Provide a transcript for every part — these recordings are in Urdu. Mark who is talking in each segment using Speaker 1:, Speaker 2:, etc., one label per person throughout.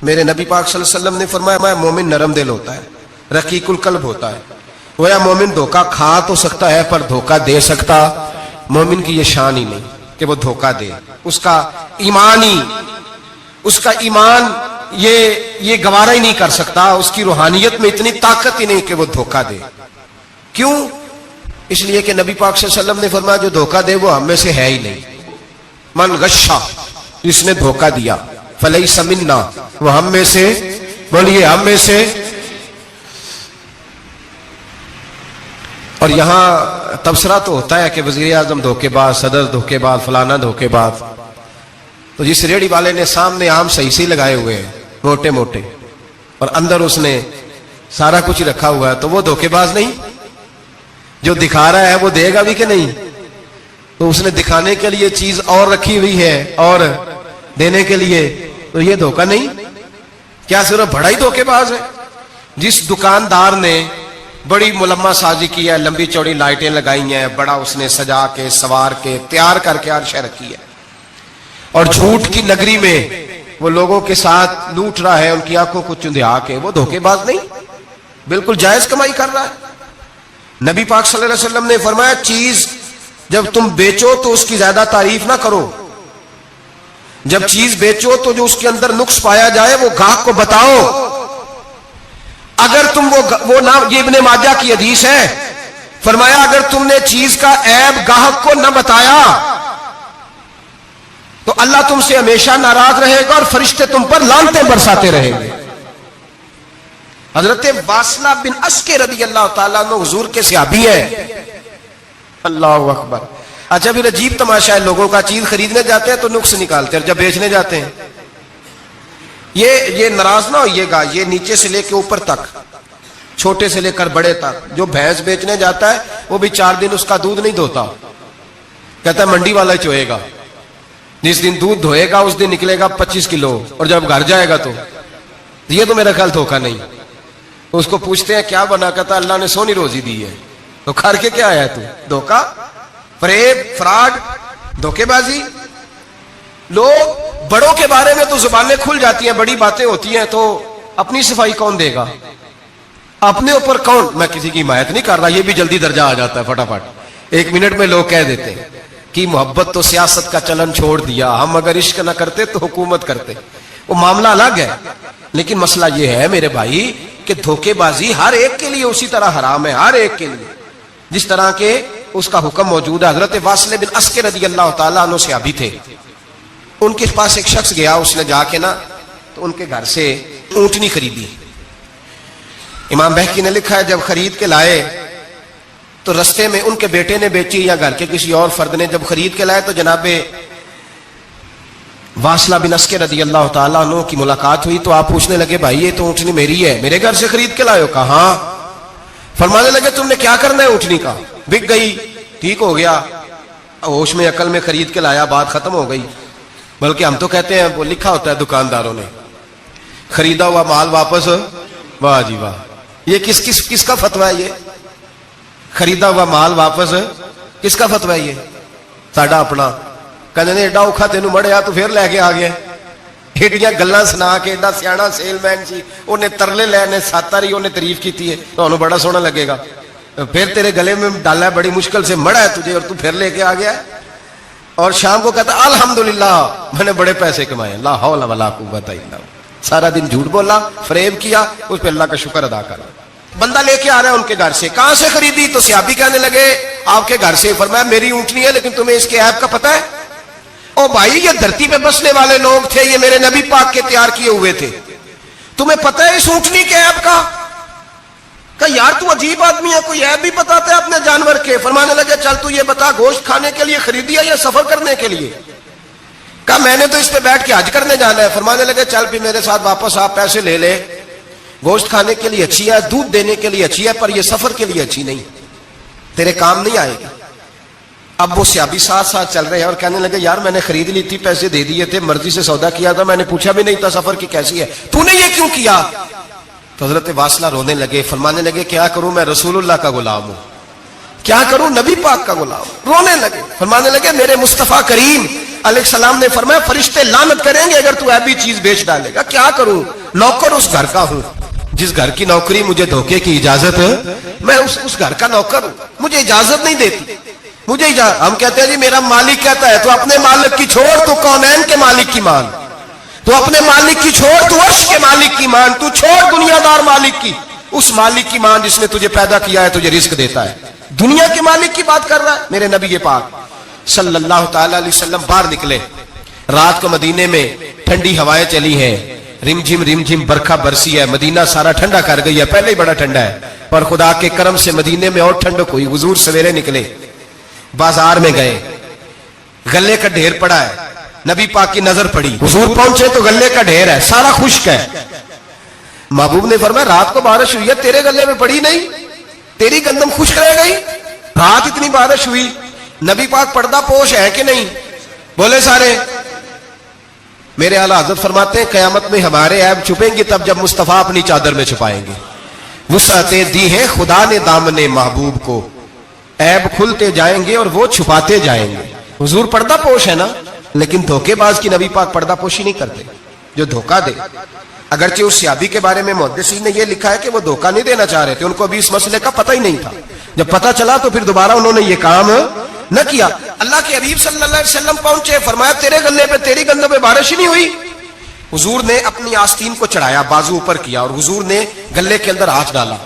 Speaker 1: میرے نبی پاک صلی اللہ علیہ وسلم نے فرمایا مومن نرم دل ہوتا ہے، رقیق القلب ہوتا ہے. گویا مومن دھوکہ کھا تو سکتا ہے پر دھوکہ دے سکتا مومن کی یہ شان ہی نہیں کہ وہ دھوکہ دے. اس کا ایمان یہ گوارا ہی نہیں کر سکتا. اس کی روحانیت میں اتنی طاقت ہی نہیں کہ وہ دھوکہ دے. کیوں؟ اس لیے کہ نبی پاک صلی اللہ علیہ وسلم نے فرمایا جو دھوکہ دے وہ ہم میں سے ہے ہی نہیں. من غشا، جس نے دھوکہ دیا، فلیس منا، وہ ہم میں سے، بولیے ہم میں سے. اور یہاں تبصرہ تو ہوتا ہے کہ وزیر اعظم دھوکے باز، صدر دھوکے باز، فلانا دھوکے باز. تو جس ریڑھی والے نے سامنے عام صحیح سے لگائے ہوئے ہیں موٹے موٹے اور اندر اس نے سارا کچھ رکھا ہوا ہے، تو وہ دھوکے باز نہیں؟ جو دکھا رہا ہے وہ دے گا بھی کہ نہیں؟ تو اس نے دکھانے کے لیے چیز اور رکھی ہوئی ہے اور دینے کے لیے، تو یہ دھوکہ نہیں؟ کیا صرف بڑا ہی دھوکے باز ہے؟ جس دکاندار نے بڑی ملمہ سازی کی ہے، لمبی چوڑی لائٹیں لگائی ہیں، بڑا اس نے سجا کے سوار کے تیار کر کے ہر شے رکھی ہے، اور جھوٹ کی نگری میں وہ لوگوں کے ساتھ لوٹ رہا ہے ان کی آنکھوں کو چندھیا کے، وہ دھوکے باز نہیں؟ بالکل جائز کمائی کر رہا ہے. نبی پاک صلی اللہ علیہ وسلم نے فرمایا چیز جب تم بیچو تو اس کی زیادہ تعریف نہ کرو. جب چیز بیچو تو جو اس کے اندر نقص پایا جائے وہ گاہک کو بتاؤ. اگر تم وہ نہ، یہ ابن ماجہ کی حدیث ہے، فرمایا اگر تم نے چیز کا عیب گاہک کو نہ بتایا تو اللہ تم سے ہمیشہ ناراض رہے گا اور فرشتے تم پر لعنتیں برساتے رہیں گے. حضرت واصلہ بن اسکے رضی اللہ تعالیٰ عنہ حضور کے صحابی ہیں. اللہ اکبر. اچھا پھر عجیب تماشا ہے، لوگوں کا چیز خریدنے جاتے ہیں تو نقص نکالتے ہیں، اور جب بیچنے جاتے ہیں یہ ناراض نہ ہوئیے گا، یہ نیچے سے لے کے اوپر تک، چھوٹے سے لے کر بڑے تک. جو بھینس بیچنے جاتا ہے وہ بھی 4 دن اس کا دودھ نہیں دھوتا، کہتا ہے منڈی والا چوئے گا. جس دن دودھ دھوئے گا اس دن نکلے گا 25 کلو، اور جب گھر جائے گا تو یہ تو میرا خیال دھوکہ نہیں. اس کو پوچھتے ہیں کیا بنا، کہتا اللہ نے سونی روزی دی ہے. تو کھار کے کیا آیا تو؟ دھوکہ، فریب، فراڈ، دھوکے بازی. لوگ بڑوں کے بارے میں تو زبانیں کھل جاتی ہیں، بڑی باتیں ہوتی ہیں، تو اپنی صفائی کون دے گا؟ اپنے اوپر کون؟ میں کسی کی حمایت نہیں کر رہا، یہ بھی جلدی درجہ آ جاتا ہے فٹافٹ 1 منٹ میں. لوگ کہہ دیتے ہیں کہ محبت تو سیاست کا چلن چھوڑ دیا، ہم اگر عشق نہ کرتے تو حکومت کرتے. وہ معاملہ الگ ہے، لیکن مسئلہ یہ ہے میرے بھائی کہ دھوکے بازی ہر ایک کے لیے اسی طرح حرام ہے، ہر ایک کے لیے جس طرح کے اس کا حکم موجود ہے. حضرت واصلہ بن اسکے رضی اللہ تعالیٰ عنہ صحابی تھے. ان کے پاس ایک شخص گیا، اس نے جا کے نا تو ان کے گھر سے اونٹنی خریدی. امام بہقی نے لکھا ہے جب خرید کے لائے تو رستے میں ان کے بیٹے نے بیچی یا گھر کے کسی اور فرد نے جب خرید کے لائے تو جناب واصلہ بن اسکے رضی اللہ تعالیٰ عنہ کی ملاقات ہوئی. تو آپ پوچھنے لگے بھائی یہ تو اونٹنی میری ہے، میرے گھر سے خرید کے لائے ہو؟ کہا ہاں. فرمانے لگے تم نے کیا کرنا ہے اونٹنی کا؟ بک گئی، ٹھیک ہو گیا، ہوش میں عقل میں خرید کے لایا، بات ختم ہو گئی. بلکہ ہم تو کہتے ہیں وہ لکھا ہوتا ہے دکانداروں نے خریدا ہوا مال واپس. واہ جی واہ، یہ کس کا فتویٰ ہے؟ یہ خریدا ہوا مال واپس کس کا فتویٰ ہے؟ یہ ساڈا اپنا. کہنے نے ایڈا اوکھا تینوں مڑیا تو پھر لے کے آ گیا. ایڈیاں گلاں سنا کے، ایڈا سیاڑا سیل مین سی، انہیں ترلے لینے 7 رہی انہیں تعریف کی ہے، تو انہوں بڑا سونا لگے گا. پھر تیرے گلے میں ڈالا ہے، بڑی مشکل سے مڑا ہے تجھے اور تو پھر لے کے آ گیا. اور شام کو کہتا الحمدللہ میں نے بڑے پیسے کمائے، لا حول ولا قوت الا باللہ. سارا دن جھوٹ بولا، فریب کیا، اس پہ اللہ کا شکر ادا کرا. بندہ لے کے آ رہا ہے ان کے گھر سے. کہاں سے خریدی؟ تو صحابی کہنے لگے آپ کے گھر سے. فرمایا میری اونٹنی ہے لیکن تمہیں اس کے عیب کا پتہ ہے؟ او بھائی یہ دھرتی پہ بسنے والے لوگ تھے، یہ میرے نبی پاک کے تیار کیے ہوئے تھے، تمہیں پتہ ہے اس اونٹنی کے عیب کا؟ کہ یار تو عجیب آدمی ہے، کوئی عیب بھی بتاتا ہے اپنے جانور کے. فرمانے لگے چل تو یہ بتا گوشت کھانے کے لیے خریدی ہے یا سفر کرنے کے لیے؟ کہا میں نے تو اس پہ بیٹھ کے حج کرنے جانا ہے. فرمانے لگے چل بھی میرے ساتھ واپس آپ پیسے لے لے. گوشت کھانے کے لیے اچھی ہے، دودھ دینے کے لیے اچھی ہے، پر یہ سفر کے لیے اچھی نہیں، تیرے کام نہیں آئے گی. اب وہ صحابی ساتھ ساتھ چل رہے ہیں اور کہنے لگے یار میں نے خرید لی تھی، پیسے دے دیے تھے، مرضی سے سودا کیا تھا، میں نے پوچھا بھی نہیں تھا سفر کی کیسی ہے، تو نے یہ کیوں کیا؟ تو حضرت واصلہ رونے لگے. فرمانے لگے کیا کروں، میں رسول اللہ کا غلام ہوں، کیا کروں نبی پاک کا غلام. رونے لگے, فرمانے لگے میرے مصطفیٰ کریم علیہ السلام نے فرمایا فرشتے لعنت کریں گے اگر تو ایبی چیز بیچ ڈالے گا. کیا کروں, نوکر اس گھر کا ہوں, جس گھر کی نوکری مجھے دھوکے کی اجازت ہے, میں اس گھر کا نوکر ہوں, مجھے اجازت نہیں دیتی, مجھے اجازت. ہم کہتے ہیں جی میرا مالک کہتا ہے, تو اپنے مالک کی چھوڑ, تو کونین کے مالک کی مان, تو اپنے مالک کی چھوڑ, تو عرش کے مالک کی مان, تو چھوڑ دنیا دار مالک کی, اس مالک کی مان جس نے تجھے پیدا کیا ہے, تجھے رزق دیتا ہے. دنیا کے مالک کی بات کر رہا ہے. میرے نبی پاک صلی اللہ تعالی علیہ وسلم باہر نکلے. رات کو مدینے میں ٹھنڈی ہوائیں چلی ہیں, رم جھم برکھا برسی ہے, مدینہ سارا ٹھنڈا کر گئی ہے, پہلے ہی بڑا ٹھنڈا ہے, پر خدا کے کرم سے مدینے میں اور ٹھنڈک ہوئی. حضور سویرے نکلے, بازار میں گئے, گلے کا ڈھیر پڑا ہے, نبی پاک کی نظر پڑی, حضور پہنچے تو گلے کا ڈھیر ہے, سارا خشک ہے. محبوب نے فرمایا رات کو بارش ہوئی ہے, تیرے گلے میں پڑی نہیں, تیری گندم خشک رہ گئی, رات اتنی بارش ہوئی. نبی پاک پردہ پوش ہے کہ نہیں؟ بولے سارے. میرے اعلیٰ حضرت فرماتے ہیں قیامت میں ہمارے عیب چھپیں گے تب جب مصطفیٰ اپنی چادر میں چھپائیں گے. وسعتیں دی ہیں خدا نے دامن محبوب کو, عیب کھلتے جائیں گے اور وہ چھپاتے جائیں گے. حضور پردہ پوش ہے نا, لیکن دھوکے باز کی نبی پاک پردہ پوشی نہیں کرتے. جو دھوکہ دے, اگرچہ اس صحابی کے بارے میں محدثین نے یہ لکھا ہے کہ وہ دھوکہ نہیں دینا چاہ رہے تھے, ان کو ابھی اس مسئلے کا پتہ ہی نہیں تھا. جب پتہ چلا تو پھر دوبارہ انہوں نے یہ کام نہ کیا. اللہ کے حبیب صلی اللہ علیہ وسلم پہنچے, فرمایا تیرے گلے پہ, تیری گندم پہ بارش ہی نہیں ہوئی. حضور نے اپنی آستین کو چڑھایا, بازو اوپر کیا, اور حضور نے گلے کے اندر ہاتھ ڈالا.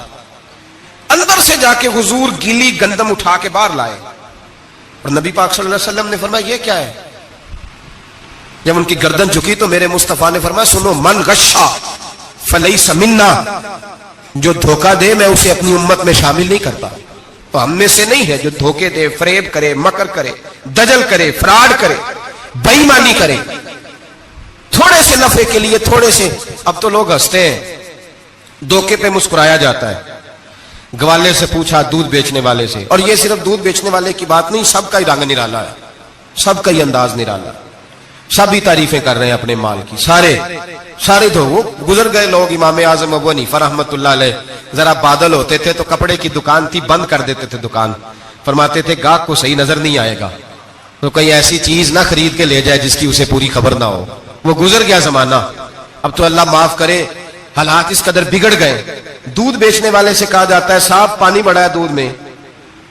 Speaker 1: اندر سے جا کے حضور گیلی گندم اٹھا کے باہر لائے, اور نبی پاک صلی اللہ علیہ وسلم نے فرمایا یہ کیا ہے؟ جب ان کی گردن جھکی تو میرے مصطفیٰ نے فرمایا سنو, من غشا فلیس منا, جو دھوکہ دے میں اسے اپنی امت میں شامل نہیں کرتا. تو ہم میں سے نہیں ہے جو دھوکے دے, فریب کرے, مکر کرے, دجل کرے, فراڈ کرے, بے ایمانی کرے, تھوڑے سے نفع کے لیے, تھوڑے سے. اب تو لوگ ہنستے ہیں, دھوکے پہ مسکرایا جاتا ہے. گوالے سے پوچھا, دودھ بیچنے والے سے, اور یہ صرف دودھ بیچنے والے کی بات نہیں, سب کا ہی رنگ نرالا ہے, سب کا ہی انداز نرالا, سب ہی تعریفیں کر رہے ہیں اپنے مال کی. سارے وہ گزر گئے لوگ. امام اعظم ابو حنیفہ رحمۃ اللہ علیہ, ذرا بادل ہوتے تھے تو کپڑے کی دکان تھی, بند کر دیتے تھے دکان, فرماتے تھے گاہک کو صحیح نظر نہیں آئے گا تو کہیں ایسی چیز نہ خرید کے لے جائے جس کی اسے پوری خبر نہ ہو. وہ گزر گیا زمانہ. اب تو اللہ معاف کرے, حالات اس قدر بگڑ گئے. دودھ بیچنے والے سے کہا جاتا ہے صاحب پانی بڑا ہے دودھ میں,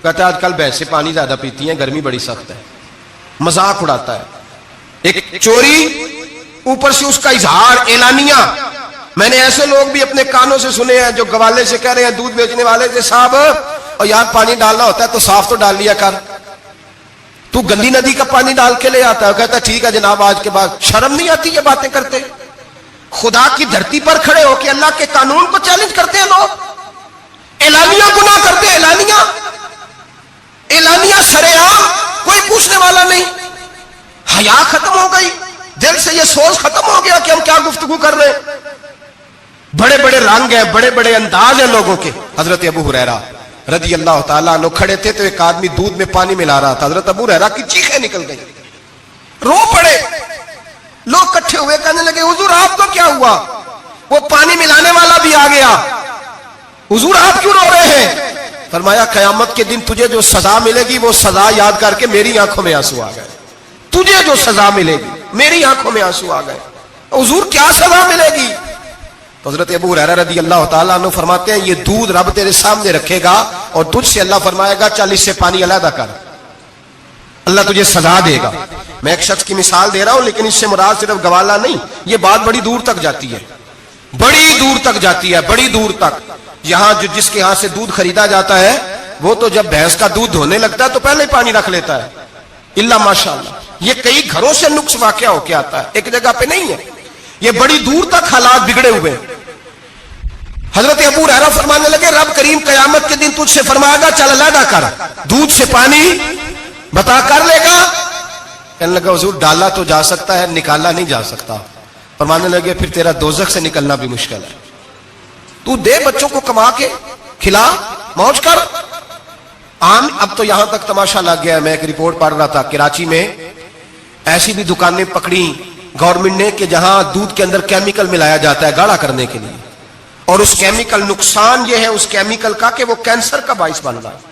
Speaker 1: کہتا ہے آج کل بھینسیں پانی زیادہ پیتی ہیں, گرمی بڑی سخت ہے. مذاق اڑاتا ہے. ایک چوری, اوپر سے اس کا اظہار اعلانیہ. میں نے ایسے لوگ بھی اپنے کانوں سے سنے ہیں جو گوالے سے کہہ رہے ہیں, دودھ بیچنے والے سے, صاحب اور یار پانی ڈالنا ہوتا ہے تو صاف تو ڈال لیا کر, تو گندی ندی کا پانی ڈال کے لے آتا ہے. کہتا ہے ٹھیک ہے جناب, آج کے بعد شرم نہیں آتی یہ باتیں کرتے؟ خدا کی دھرتی پر کھڑے ہو کے اللہ کے قانون کو چیلنج کرتے ہیں لوگ, اعلانیہ گناہ کرتے ہیں, اعلانیہ سرعام, کوئی پوچھنے والا نہیں. حیا ختم ہو گئی, دل سے یہ سوچ ختم ہو گیا کہ ہم کیا گفتگو کر رہے ہیں. بڑے بڑے رنگ ہیں, بڑے بڑے انداز ہیں لوگوں کے. حضرت ابو ہریرہ رضی اللہ تعالیٰ عنہ کھڑے تھے تو ایک آدمی دودھ میں پانی ملا رہا تھا. حضرت ابو ہریرہ کی چیخیں نکل گئی, رو پڑے. لوگ کٹھے ہوئے کہنے لگے حضور آپ کو کیا ہوا؟ وہ پانی ملانے والا بھی آ گیا. حضور آپ کیوں رو رہے ہیں؟ فرمایا قیامت کے دن تجھے جو سزا ملے گی وہ سزا یاد کر کے میری آنکھوں میں آنسو آ گئے. تجھے جو سزا ملے گی میری آنکھوں میں آنسو آ گئے. حضور کیا سزا ملے گی؟ حضرت ابو ہریرہ رضی اللہ تعالیٰ عنہ فرماتے ہیں یہ دودھ رب تیرے سامنے رکھے گا اور تجھ سے اللہ فرمائے گا چل اس سے پانی علیحدہ کر, اللہ تجھے سزا دے گا. میں ایک شخص کی مثال دے رہا ہوں, لیکن اس سے مراد صرف گوالا نہیں, یہ بات بڑی دور تک جاتی ہے, بڑی دور تک جاتی ہے, بڑی دور تک. یہاں جو جس کے ہاں سے دودھ خریدا جاتا ہے وہ تو جب بھینس کا دودھ دھونے لگتا ہے تو پہلے ہی پانی رکھ لیتا ہے, اللہ ماشاءاللہ. یہ کئی گھروں سے نقص واقع ہو کے آتا ہے, ایک جگہ پہ نہیں ہے. یہ بڑی دور تک حالات بگڑے ہوئے. حضرت ابو ہریرہ فرمانے لگے رب کریم قیامت کے دن تجھ سے فرمائے گا چل علیحدہ کر, دودھ سے پانی بتا کر لے گا. کہنے لگا حضور ڈالا تو جا سکتا ہے, نکالا نہیں جا سکتا. فرمانے لگے پھر تیرا دوزخ سے نکلنا بھی مشکل ہے. تو دے بچوں کو کما کے کھلا, موج کر. اب تو یہاں تک تماشا لگ گیا. میں ایک رپورٹ پڑھ رہا تھا, کراچی میں ایسی بھی دکانیں پکڑی گورنمنٹ نے کہ جہاں دودھ کے اندر کیمیکل ملایا جاتا ہے گاڑھا کرنے کے لیے, اور اس کیمیکل, نقصان یہ ہے اس کیمیکل کا کہ وہ کینسر کا باعث بن رہا ہے.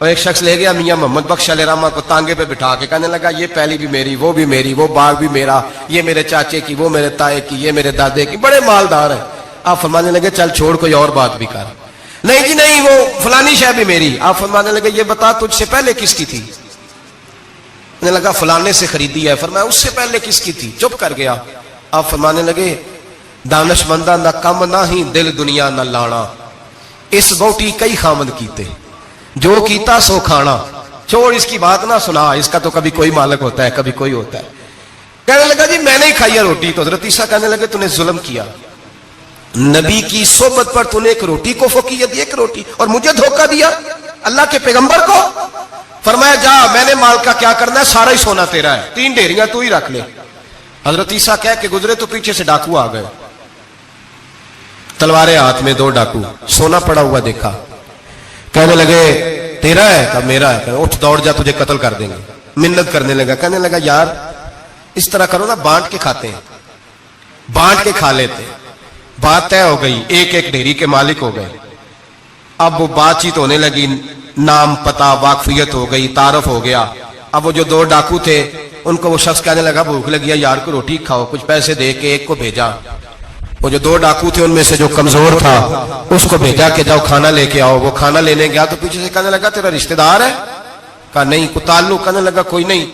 Speaker 1: اور ایک شخص لے گیا میاں محمد بخش علیہ رحمہ کو تانگے پہ بٹھا کے کہنے لگا یہ پہلی بھی میری، وہ بھی میری، وہ باغ بھی میرا، یہ میرے چاچے کی، وہ میرے تائے کی، یہ میرے دادے کی، بڑے مالدار ہیں۔ آپ فرمانے لگے چل چھوڑ کوئی اور بات بھی کر۔ نہیں جی نہیں، وہ فلانی شے بھی میری۔ آپ فرمانے لگے یہ بتا تجھ سے پہلے کس کی تھی؟ نے لگا فلانے سے خریدی ہے۔ فرمایا اس سے پہلے کس کی تھی؟ چپ کر گیا۔ آپ فرمانے لگے دانش مندہ نہ کم نہ ہی دل دنیا نہ لانا، اس بوٹی کئی خامد کیتے، جو کیتا سو کھانا، چھوڑ اس کی بات نہ سنا، اس کا تو کبھی کوئی مالک ہوتا ہے کبھی کوئی ہوتا ہے۔ کہنے لگا جی میں نے ہی کھائی ہے روٹی۔ تو حضرت عیسیٰ کہنے لگے تو نے ظلم کیا، نبی کی صحبت پر تو نے ایک روٹی کو فوقیت دی، ایک روٹی، اور مجھے دھوکہ دیا اللہ کے پیغمبر کو۔ فرمایا جا میں نے مال کا کیا کرنا ہے، سارا ہی سونا تیرا ہے، 3 ڈھیریاں تو ہی رکھ لے۔ حضرت عیسیٰ کہہ کے گزرے تو پیچھے سے ڈاکو آ گئے، تلواریں ہاتھ میں، 2 ڈاکو، سونا پڑا ہوا دیکھا، کہنے لگے تیرا ہے؟ کہ میرا ہے۔ کہ اٹھ دوڑ جا تجھے قتل کر دیں گے۔ منت کرنے لگا، کہنے لگا یار اس طرح کرو نا، بانٹ کے کھاتے ہیں، بانٹ کے کھا لیتے۔ بات طے ہو گئی، ایک ایک ڈھیری کے مالک ہو گئے۔ اب وہ بات چیت ہونے لگی، نام پتہ واقفیت ہو گئی، تعارف ہو گیا۔ اب وہ جو 2 ڈاکو تھے ان کو وہ شخص کہنے لگا بھوک لگی ہے یار کو روٹی کھاؤ، کچھ پیسے دے کے ایک کو بھیجا۔ وہ جو 2 ڈاکو تھے ان میں سے جو کمزور تھا اس کو بھیجا کہ جاؤ کھانا لے کے آؤ۔ وہ کھانا لینے گیا تو پیچھے سے کہنے لگا تیرا رشتہ دار ہے؟ کہا نہیں۔ کوئی تعلق؟ کہنے لگا کوئی نہیں۔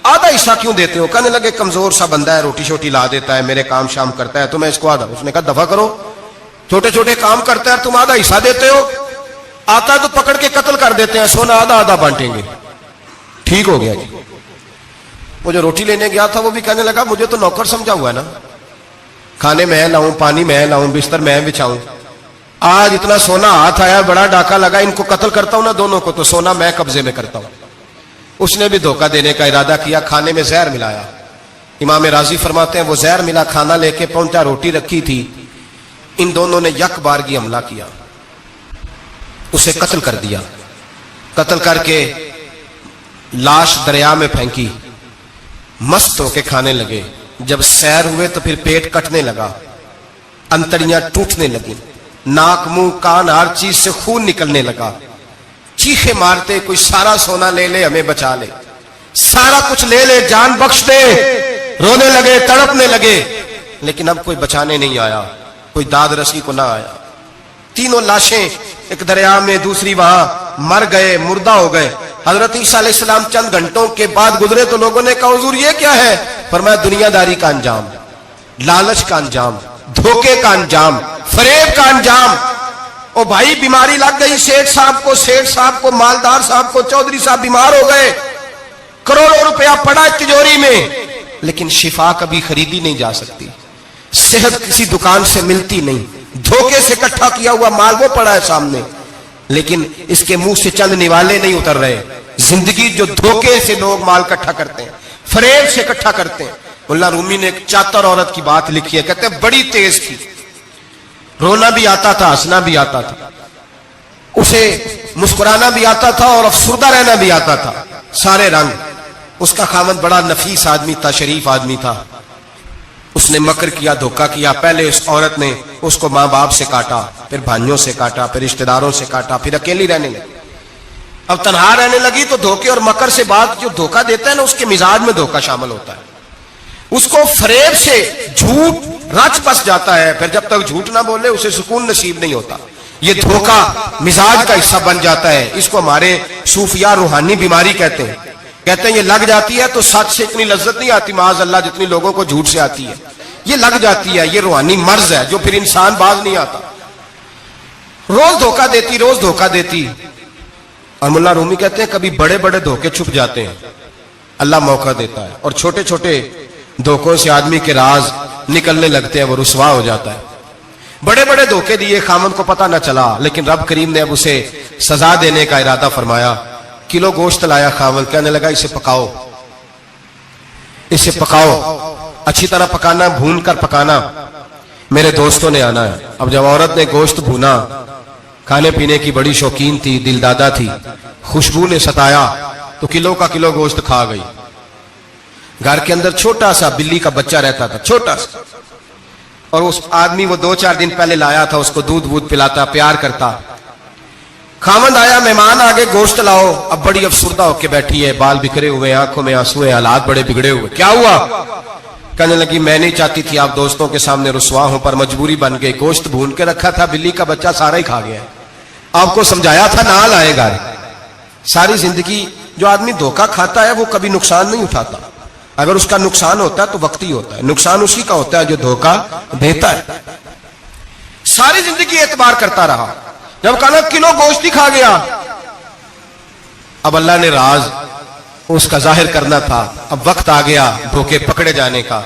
Speaker 1: آدھا حصہ کیوں دیتے ہو؟ کہنے لگے کمزور سا بندہ ہے، روٹی شوٹی لا دیتا ہے، میرے کام شام کرتا ہے، تو میں اس کو آدھا۔ اس نے کہا دفع کرو، چھوٹے چھوٹے کام کرتا ہے تم آدھا حصہ دیتے ہو، آتا ہے تو پکڑ کے قتل کر دیتے ہیں، سونا آدھا آدھا بانٹیں گے۔ ٹھیک ہو گیا جی۔ وہ جو روٹی لینے گیا تھا وہ بھی کہنے لگا مجھے تو نوکر سمجھا ہوا ہے نا، کھانے میں لاؤں، پانی میں لاؤں، بستر میں بچھاؤں، آج اتنا سونا ہاتھ آیا، بڑا ڈاکہ لگا، ان کو قتل کرتا ہوں نا دونوں کو، تو سونا میں قبضے میں کرتا ہوں۔ اس نے بھی دھوکہ دینے کا ارادہ کیا، کھانے میں زہر ملایا۔ امام راضی فرماتے ہیں وہ زہر ملا کھانا لے کے پہنچا، روٹی رکھی تھی، ان دونوں نے یک بارگی حملہ کیا، اسے قتل کر دیا۔ قتل کر کے لاش دریا میں پھینکی، مست ہو کے کھانے لگے۔ جب سیر ہوئے تو پھر پیٹ کٹنے لگا، انتڑیاں ٹوٹنے لگی، ناک منہ کان ہر چیز سے خون نکلنے لگا، چیخے مارتے کوئی سارا سونا لے لے ہمیں بچا لے، سارا کچھ لے لے جان بخش دے، رونے لگے تڑپنے لگے، لیکن اب کوئی بچانے نہیں آیا، کوئی داد رسی کو نہ آیا۔ 3 لاشیں ایک دریا میں، دوسری وہاں، مر گئے، مردہ ہو گئے۔ حضرت عیسیٰ علیہ السلام چند گھنٹوں کے بعد گزرے تو لوگوں نے کہا حضور یہ کیا ہے؟ فرمایا دنیا داری کا انجام، لالچ کا انجام، دھوکے کا انجام، فریب کا انجام۔ او بھائی بیماری لگ گئی سیٹھ صاحب کو، مالدار صاحب کو، چودھری صاحب بیمار ہو گئے، کروڑوں روپیہ پڑا تجوری میں، لیکن شفا کبھی خریدی نہیں جا سکتی، صحت کسی دکان سے ملتی نہیں، دھوکے سے اکٹھا کیا ہوا مال وہ پڑا ہے سامنے، لیکن اس کے منہ سے چند نوالے نہیں اتر رہے۔ زندگی جو دھوکے سے لوگ مال اکٹھا کرتے ہیں، فریب سے اکٹھا کرتے ہیں۔ مولانا رومی نے ایک چاتر عورت کی بات لکھی ہے، کہتے ہیں بڑی تیز تھی، رونا بھی آتا تھا، ہنسنا بھی آتا تھا، اسے مسکرانا بھی آتا تھا اور افسردہ رہنا بھی آتا تھا، سارے رنگ۔ اس کا خاوند بڑا نفیس آدمی تھا، شریف آدمی تھا۔ اس نے مکر کیا، دھوکہ کیا۔ پہلے اس عورت نے اس کو ماں باپ سے کاٹا، پھر بھائیوں سے کاٹا، پھر رشتہ داروں سے کاٹا، پھر اکیلی رہنے لگی۔ اب تنہا رہنے لگی تو دھوکے اور مکر سے بات، جو دھوکہ دیتا ہے نا اس کے مزاج میں دھوکہ شامل ہوتا ہے، اس کو فریب سے جھوٹ رچ بس جاتا ہے، پھر جب تک جھوٹ نہ بولے اسے سکون نصیب نہیں ہوتا، یہ دھوکہ مزاج کا حصہ بن جاتا ہے۔ اس کو ہمارے صوفیاء روحانی بیماری کہتے ہیں۔ کہتے ہیں یہ لگ جاتی ہے تو سچ سے اتنی لذت نہیں آتی معاذ اللہ جتنی لوگوں کو جھوٹ سے آتی ہے، یہ لگ جاتی ہے، یہ روحانی مرض ہے جو پھر انسان باز نہیں آتا، روز دھوکہ دیتی، روز دھوکہ دیتی۔ اور مولانا رومی کہتے ہیں کبھی بڑے بڑے دھوکے چھپ جاتے ہیں، اللہ موقع دیتا ہے، اور چھوٹے چھوٹے دھوکوں سے آدمی کے راز نکلنے لگتے ہیں، وہ رسوا ہو جاتا ہے۔ بڑے بڑے دھوکے دیے، خامن کو پتہ نہ چلا، لیکن رب کریم نے اب اسے سزا دینے کا ارادہ فرمایا۔ کلو گوشت لایا خامن، کہنے لگا اسے پکاؤ، اسے پکاؤ، اچھی طرح پکانا، بھون کر پکانا، میرے دوستوں نے آنا ہے۔ اب جب عورت نے گوشت بھونا، کھانے پینے کی بڑی شوقین تھی، دل دادا تھی، خوشبو نے ستایا تو کلو کا کلو گوشت کھا گئی۔ گھر کے اندر چھوٹا سا بلی کا بچہ رہتا تھا، چھوٹا سا، اور اس آدمی وہ 2-4 دن پہلے لایا تھا، اس کو دودھ پلاتا، پیار کرتا۔ خامند آیا, مہمان آگے, گوشت لاؤ. اب بڑی افسردہ ہو کے بیٹھی ہے, بال بکھرے ہوئے, آنکھوں میں آنسو ہیں, حالات بڑے بگڑے ہوئے. کیا ہوا؟ کہنے لگی میں نہیں چاہتی تھی آپ دوستوں کے سامنے رسوا ہوں, پر مجبوری بن گئی. گوشت بھون کے رکھا تھا, بلی کا بچہ سارا ہی کھا گیا. آپ کو سمجھایا تھا نہ لائے گا. ساری زندگی جو آدمی دھوکہ کھاتا ہے وہ کبھی نقصان نہیں اٹھاتا. اگر اس کا نقصان ہوتا ہے تو وقتی ہوتا ہے. نقصان اسی کا ہوتا ہے جو دھوکہ دیتا ہے. ساری زندگی اعتبار کرتا رہا. جب کہا کلو گوشت ہی کھا گیا, اب اللہ نے راز اس کا ظاہر کرنا تھا. اب وقت آ گیا دھوکے پکڑے جانے کا.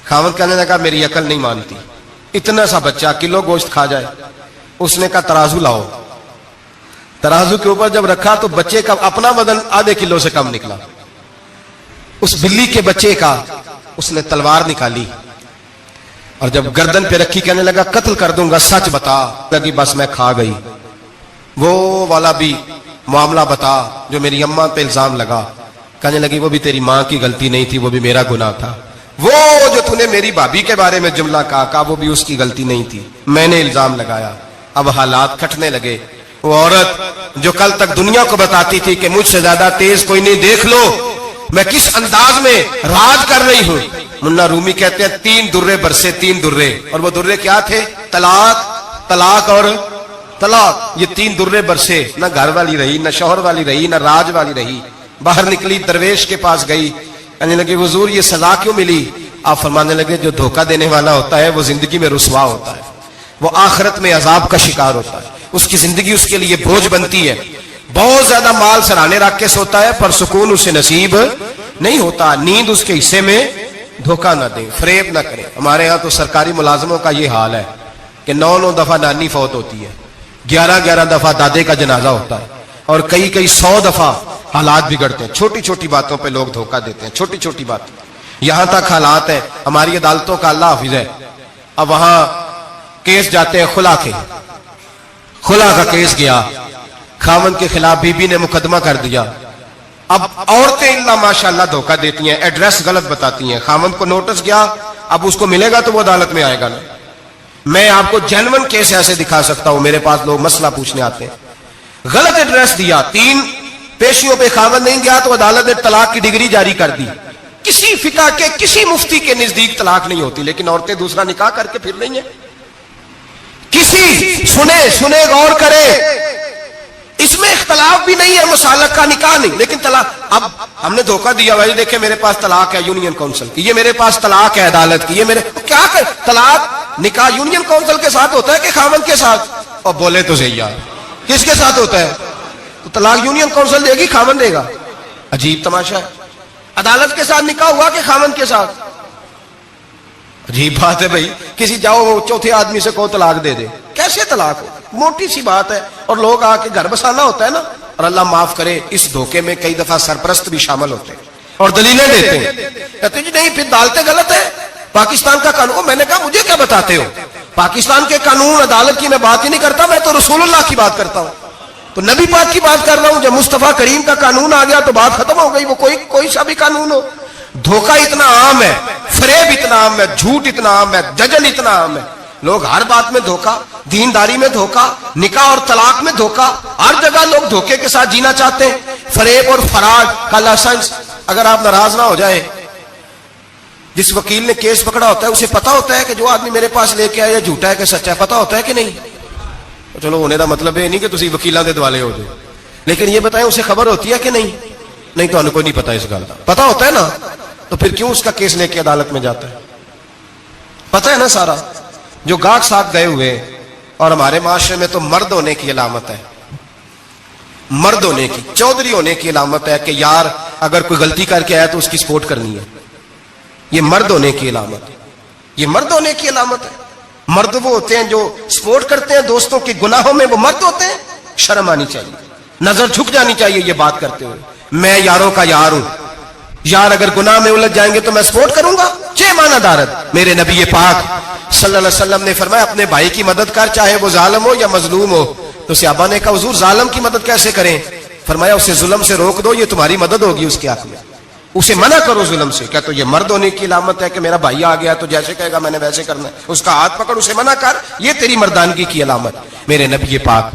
Speaker 1: خاوند کہنے لگا میری عقل نہیں مانتی, اتنا سا بچہ کلو گوشت کھا جائے. اس نے کہا ترازو لاؤ. ترازو کے اوپر جب رکھا تو بچے کا اپنا وزن آدھے کلو سے کم نکلا. اس بلی کے بچے کا اس نے تلوار نکالی اور جب گردن پہ رکھی کہنے لگا قتل کر دوں گا, سچ بتا. لگی بس میں کھا گئی. وہ والا بھی معاملہ بتا جو میری اماں پہ الزام لگا. کہنے لگی وہ بھی تیری ماں کی غلطی نہیں تھی, وہ بھی میرا گناہ تھا. وہ جو تو نے میری بھابھی کے بارے میں جملہ کہا وہ بھی اس کی غلطی نہیں تھی, میں نے الزام لگایا. اب حالات کھٹنے لگے. وہ عورت جو کل تک دنیا کو بتاتی تھی کہ مجھ سے زیادہ تیز کوئی نہیں, دیکھ لو میں کس انداز میں راج کر رہی ہوں. منا رومی کہتے ہیں 3 درے برسے, 3 درے, اور وہ درے کیا تھے؟ طلاق, طلاق اور طلاق. یہ 3 درے برسے. نہ گھر والی رہی, نہ شوہر والی رہی, نہ راج والی رہی. باہر نکلی, درویش کے پاس گئی. کہنے لگے حضور یہ سزا کیوں ملی؟ آپ فرمانے لگے جو دھوکہ دینے والا ہوتا ہے وہ زندگی میں رسوا ہوتا ہے, وہ آخرت میں عذاب کا شکار ہوتا ہے. اس کی زندگی اس کے لیے بوجھ بنتی ہے. بہت زیادہ مال سرانے رکھ کے سوتا ہے پر سکون اسے نصیب نہیں ہوتا. نیند اس کے حصے میں دھوکہ نہ دیں, فریب نہ کریں. ہمارے ہاں تو سرکاری ملازموں کا یہ حال ہے کہ 9 دفعہ نانی فوت ہوتی ہے, 11 دفعہ دادے کا جنازہ ہوتا ہے, اور کئی 100 دفعہ حالات بگڑتے ہیں. چھوٹی چھوٹی باتوں پہ لوگ دھوکہ دیتے ہیں, چھوٹی چھوٹی باتیں. یہاں تک حالات ہیں ہماری عدالتوں کا اللہ حافظ ہے. اب وہاں کیس جاتے ہیں خلا کے, خلا کا کیس گیا, خاوند کے خلاف بیوی نے مقدمہ کر دیا. اب عورتیں اللہ ماشاءاللہ دھوکہ دیتی ہیں, ایڈریس غلط بتاتی ہیں. خاوند کو نوٹس گیا, اب اس کو ملے گا تو وہ عدالت میں آئے گا نا. میں آپ کو جینون کیس ایسے دکھا سکتا ہوں, میرے پاس لوگ مسئلہ پوچھنے آتے ہیں. غلط ایڈریس دیا, 3 پیشیوں پہ خاوند نہیں گیا تو عدالت نے طلاق کی ڈگری جاری کر دی. کسی فقہ کے کسی مفتی کے نزدیک طلاق نہیں ہوتی, لیکن عورتیں دوسرا نکاح کر کے پھر رہی ہیں. کسی سنے غور کرے, اس میں اختلاف بھی نہیں ہے, مسالک کا نکاح نہیں, لیکن طلاق. اب ہم نے دھوکہ دیا, بھائی دیکھیں میرے پاس طلاق ہے یونین کونسل کی, یہ میرے پاس طلاق ہے عدالت کی, یہ میرے کیا کہ طلاق نکاح یونین کونسل کے ساتھ ہوتا ہے کہ خاوند کے ساتھ؟ اور بولے تو صحیح یار, کس کے ساتھ ہوتا ہے؟ تو طلاق یونین کونسل دے گی, خاوند دے گا؟ عجیب تماشا ہے. عدالت کے ساتھ نکاح ہوا کہ خاوند کے ساتھ؟ عجیب بات ہے بھائی. کسی جاؤ چوتھے آدمی سے کو طلاق دے دے, کیسے طلاق ہو؟ موٹی سی بات ہے. اور لوگ آ کے گھر بسانا ہوتا ہے نا. اور اللہ معاف کرے اس دھوکے میں کئی دفعہ سرپرست بھی شامل ہوتے ہیں اور دلیلیں دیتے ہیں, کہتے جی نہیں پھر دالتے غلط ہے, پاکستان کا قانون. میں نے کہا مجھے کیا بتاتے ہو, پاکستان کے قانون عدالت کی میں بات ہی نہیں کرتا, میں تو رسول اللہ کی بات کرتا ہوں, تو نبی پاک کی بات کر رہا ہوں. جب مصطفیٰ کریم کا قانون آ گیا تو بات ختم ہو گئی, وہ کوئی سا بھی قانون ہو. دھوکہ اتنا عام ہے, فریب اتنا عام ہے, جھوٹ اتنا عام ہے, دجل اتنا عام ہے. لوگ ہر بات میں دھوکہ, دینداری میں دھوکہ, نکاح اور طلاق میں دھوکہ, ہر جگہ لوگ دھوکے کے ساتھ جینا چاہتے ہیں. فریب اور فراڈ کا لائسنس. اگر آپ ناراض نہ ہو جائیں, جس وکیل نے کیس پکڑا ہوتا ہے اسے پتا ہوتا ہے کہ جو آدمی میرے پاس لے کے آیا جھوٹا ہے کہ سچا ہے, پتا ہوتا ہے کہ نہیں؟ چلو ہونے کا مطلب یہ نہیں کہ تسی وکیلاں دے دوالے ہو جائے, لیکن یہ بتائیں اسے خبر ہوتی ہے کہ نہیں؟ نہیں تو انہیں کوئی نہیں پتا اس گل کا. پتا ہوتا ہے نا, تو پھر کیوں اس کا کیس لے کے عدالت میں جاتا ہے؟ پتا ہے نا سارا. جو گاہک ساتھ گئے ہوئے, اور ہمارے معاشرے میں تو مرد ہونے کی علامت ہے, مرد ہونے کی, چودھری ہونے کی علامت ہے کہ یار اگر کوئی غلطی کر کے آیا تو اس کی سپورٹ کرنی ہے. یہ مرد ہونے کی علامت ہے, یہ مرد ہونے کی علامت ہے. مرد وہ ہوتے ہیں جو سپورٹ کرتے ہیں دوستوں کے گناہوں میں, وہ مرد ہوتے ہیں. شرم آنی چاہیے, نظر جھک جانی چاہیے یہ بات کرتے ہوئے. میں یاروں کا یار ہوں, یار اگر گناہ میں الجھ جائیں گے تو میں سپورٹ کروں گا. چھ معنی دارت. میرے نبی پاک صلی اللہ علیہ وسلم نے فرمایا اپنے بھائی کی مدد کر, چاہے وہ ظالم ہو یا مظلوم ہو. تو صحابہ نے کہا حضور ظالم کی مدد کیسے کریں؟ فرمایا اسے ظلم سے روک دو, یہ تمہاری مدد ہوگی اس کے حق میں. اسے منع کرو ظلم سے. کیا تو یہ مرد ہونے کی علامت ہے کہ میرا بھائی آ گیا تو جیسے کہے گا میں نے ویسے کرنا ہے, اس کا ہاتھ پکڑ اسے منع کر, یہ تیری مردانگی کی علامت. میرے نبی پاک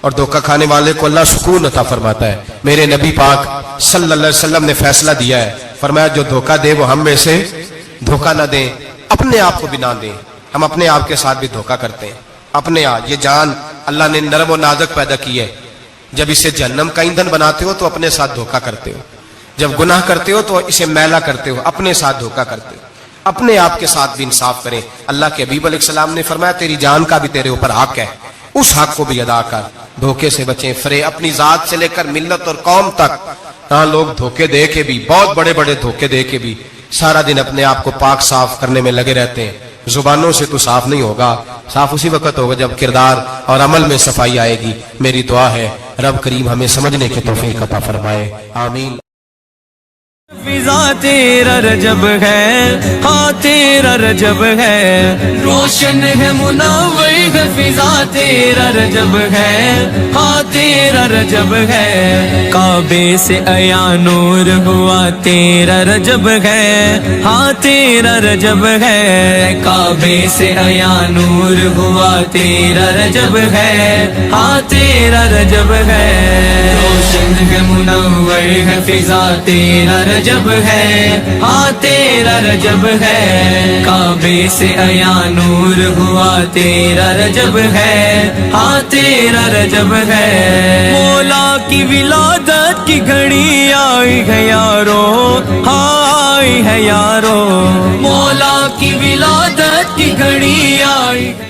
Speaker 1: اور دھوکہ کھانے والے کو اللہ سکون عطا فرماتا ہے. میرے نبی پاک صلی اللہ علیہ وسلم نے فیصلہ دیا ہے, فرمایا جو دھوکہ دے وہ ہم میں سے دھوکہ نہ دیں, اپنے آپ کو بھی نہ دیں. ہم اپنے آپ کے ساتھ بھی دھوکہ کرتے ہیں. اپنے آپ, یہ جان اللہ نے نرم و نازک پیدا کی ہے. جب اسے جہنم کا ایندھن بناتے ہو تو اپنے ساتھ دھوکہ کرتے ہو. جب گناہ کرتے ہو تو اسے میلا کرتے ہو, اپنے ساتھ دھوکہ کرتے ہو. اپنے آپ کے ساتھ بھی انصاف کریں. اللہ کے حبیب علیہ السلام نے فرمایا تیری جان کا بھی تیرے اوپر حق ہے, اس حق کو بھی ادا کر. دھوکے سے بچیں. فرے اپنی ذات سے لے کر ملت اور قوم تک. ہاں, لوگ دھوکے دے کے بھی, بہت بڑے بڑے دھوکے دے کے بھی سارا دن اپنے آپ کو پاک صاف کرنے میں لگے رہتے ہیں. زبانوں سے تو صاف نہیں ہوگا, صاف اسی وقت ہوگا جب کردار اور عمل میں صفائی آئے گی. میری دعا ہے رب کریم ہمیں سمجھنے کی توفیق عطا فرمائے. آمین.
Speaker 2: فضا تیرا رجب ہے, ہاں تیرا رجب ہے, روشن ہے منور ہے. فضا تیرا رجب ہے, ہاں تیرا رجب ہے, کعبے سے عیا نور ہوا تیرا رجب ہے, ہاں تیرا رجب ہے, کعبے سے عیا نور ہوا تیرا رجب ہے, ہاں تیرا رجب ہے, روشن ہے منور ہے. فضا تیرا رجب ہے, ہاں تیرا رجب ہے, کعبے سے عیا نور ہوا تیرا رجب ہے, ہاں تیرا رجب ہے. مولا کی ولادت کی گھڑی آئی ہے یارو, ہاں آئی ہے یارو, مولا کی ولادت کی گھڑی آئی ہے.